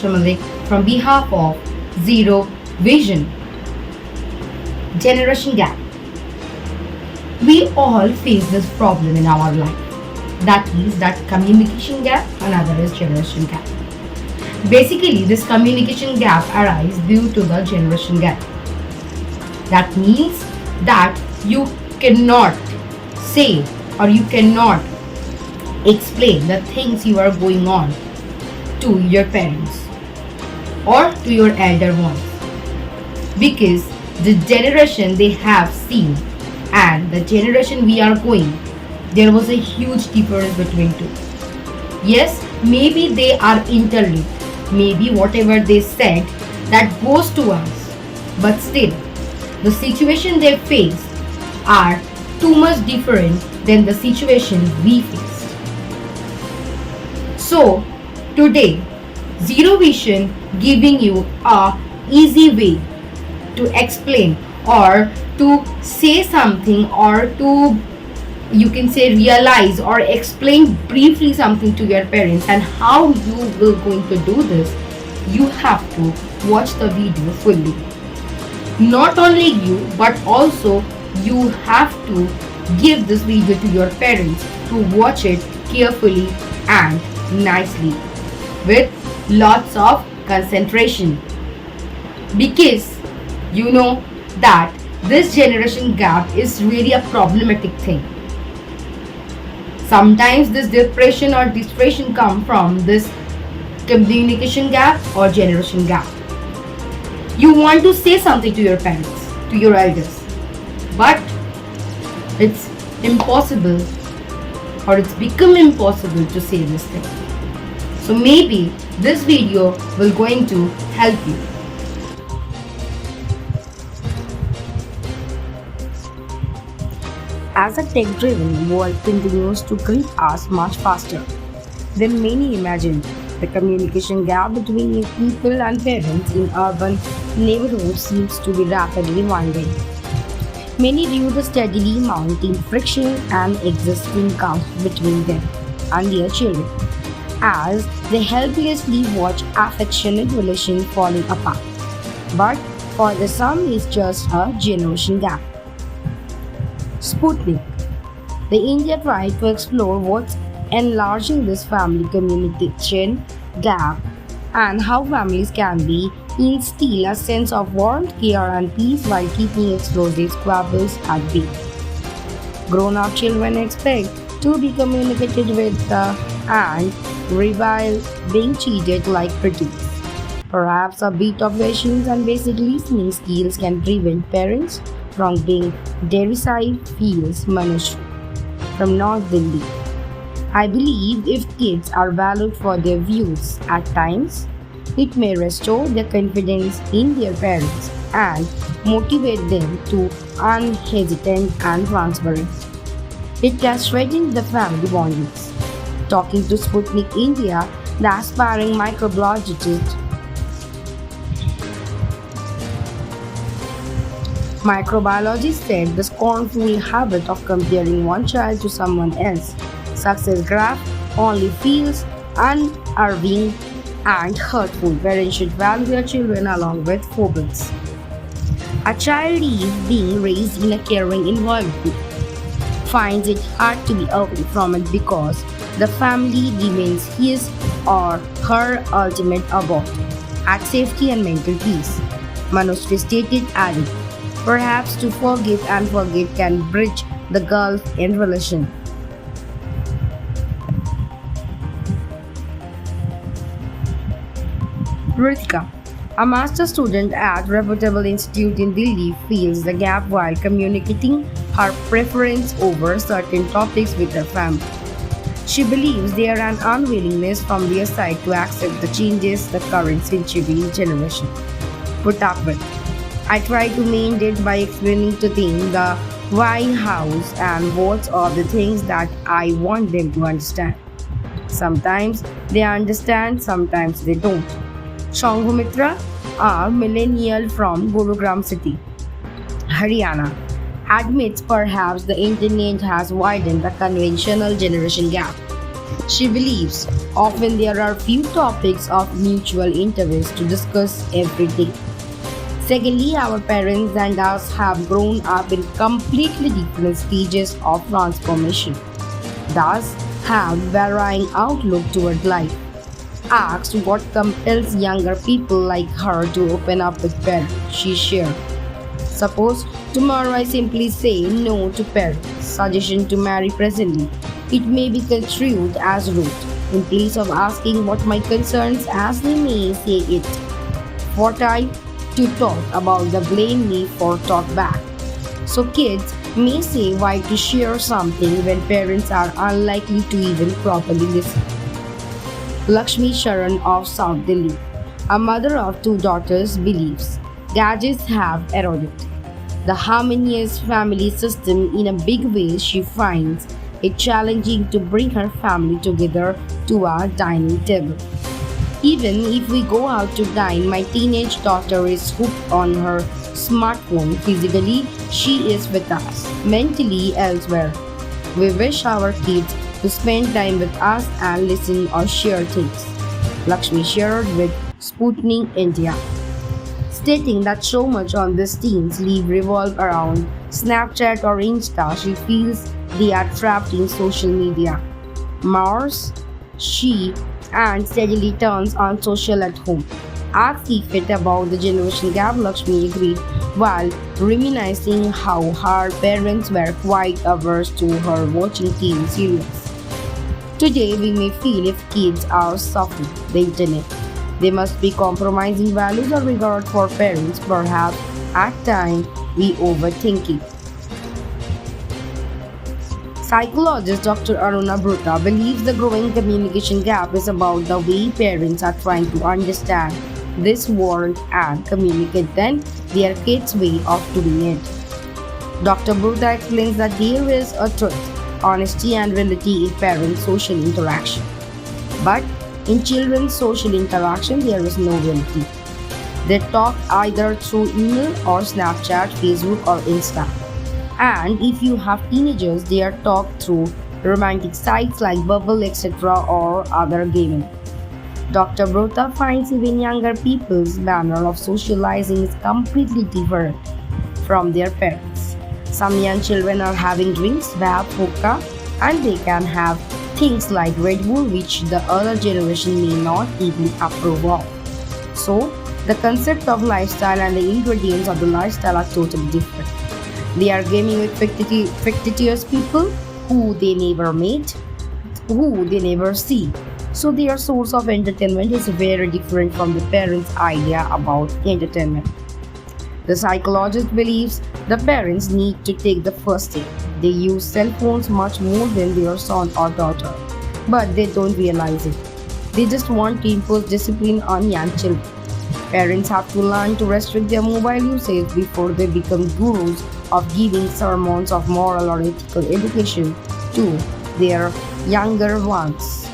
Shamadik from behalf of Zero Vision. Generation gap. We all face this problem in our life. That is that communication gap, another is generation gap. Basically, this communication gap arises due to the generation gap. That means that you cannot say or you cannot explain the things you are going on to your parents or to your elder ones because the generation they have seen and the generation we are going, there was a huge difference between two. Yes, maybe they are interlinked. Maybe whatever they said that goes to us, but still, the situation they faced are too much different than the situation we faced. So, today, Zero Vision giving you a easy way to explain or to say something or to you can say realize or explain briefly something to your parents, and how you will going to do this, you have to watch the video fully. Not only you, but also you have to give this video to your parents to watch it carefully and nicely with lots of concentration, because you know that this generation gap is really a problematic thing. Sometimes this depression or distraction come from this communication gap or generation gap. You want to say something to your parents, to your elders, but it's impossible or it's become impossible to say this thing. So maybe this video will going to help you. As a tech-driven world continues to greet us much faster than many imagined, the communication gap between people and parents in urban neighborhoods seems to be rapidly widening. Many view the steadily mounting friction and existing gulf between them and their children, as they helplessly watch affectionate relations falling apart. But for the some, it's just a generation gap. Sputnik. The India tried to explore what's enlarging this family communication gap and how families can be instill a sense of warmth, care and peace while keeping explosive squabbles at bay. Grown-up children expect to be communicated with and revile being treated like pretties. Perhaps a bit of patience and basic listening skills can prevent parents from being derisive, feels Manush from North Delhi. I believe if kids are valued for their views at times, it may restore their confidence in their parents and motivate them to unhesitant and transparent. It can strengthen the family bondings. Talking to Sputnik India, the aspiring microbiologist said the scornful habit of comparing one child to someone else. Success graph only feels unnerving and hurtful. Parents should value their children along with phobias. A child is being raised in a caring environment finds it hard to be away from it because the family remains his or her ultimate abode at safety and mental peace. Manusri stated, adding, perhaps to forgive and forget can bridge the gulf in relation. Ritika, a master student at reputable institute in Delhi, feels the gap while communicating her preference over certain topics with her family. She believes there an unwillingness from their side to accept the changes the current century generation put up with. I try to maintain it by explaining to them the why, hows, and what's of the things that I want them to understand. Sometimes they understand, sometimes they don't. Shanghu a millennial from Gurugram city, Haryana, admits perhaps the internet has widened the conventional generation gap. She believes often there are few topics of mutual interest to discuss every day. Secondly, our parents and us have grown up in completely different stages of transformation, thus have varying outlook toward life. Asked what compels younger people like her to open up with parents, she shared. Suppose tomorrow I simply say no to parents, suggestion to marry presently. It may be construed as rude. In place of asking what my concerns as they may say it, what I to talk about the blame me for talk back. So kids may say why to share something when parents are unlikely to even properly listen. Lakshmi Sharan of South Delhi, a mother of two daughters, believes gadgets have eroded the harmonious family system in a big way. She finds it challenging to bring her family together to a dining table. Even if we go out to dine, my teenage daughter is hooked on her smartphone. Physically, she is with us, mentally elsewhere. We wish our kids to spend time with us and listen or share things. Lakshmi shared with Sputnik India, stating that so much on these teens live revolve around Snapchat or Insta. She feels they are trapped in social media. Mars, she and steadily turns on social at home. Asked if it about the generation gap, Lakshmi agreed while reminiscing how her parents were quite averse to her watching TV serials. Today, we may feel if kids are suffering the internet, they must be compromising values or regard for parents. Perhaps at times we overthink it. Psychologist Dr. Aruna Bruta believes the growing communication gap is about the way parents are trying to understand this world and communicate then their kids' way of doing it. Dr. Bruta explains that there is a truth, honesty, and reality in parents' social interaction. But in children's social interaction, there is no reality. They talk either through email or Snapchat, Facebook, or Insta. And if you have teenagers, they are talked through romantic sites like Bubble, etc., or other gaming. Dr. Brota finds even younger people's manner of socializing is completely different from their parents. Some young children are having drinks, vape, hookah, and they can have things like Red Bull, which the other generation may not even approve of. So, the concept of lifestyle and the ingredients of the lifestyle are totally different. They are gaming with fictitious people who they never meet, who they never see. So their source of entertainment is very different from the parents' idea about entertainment. The psychologist believes the parents need to take the first step. They use cell phones much more than their son or daughter, but they don't realize it. They just want to impose discipline on young children. Parents have to learn to restrict their mobile usage before they become gurus of giving sermons of moral or ethical education to their younger ones.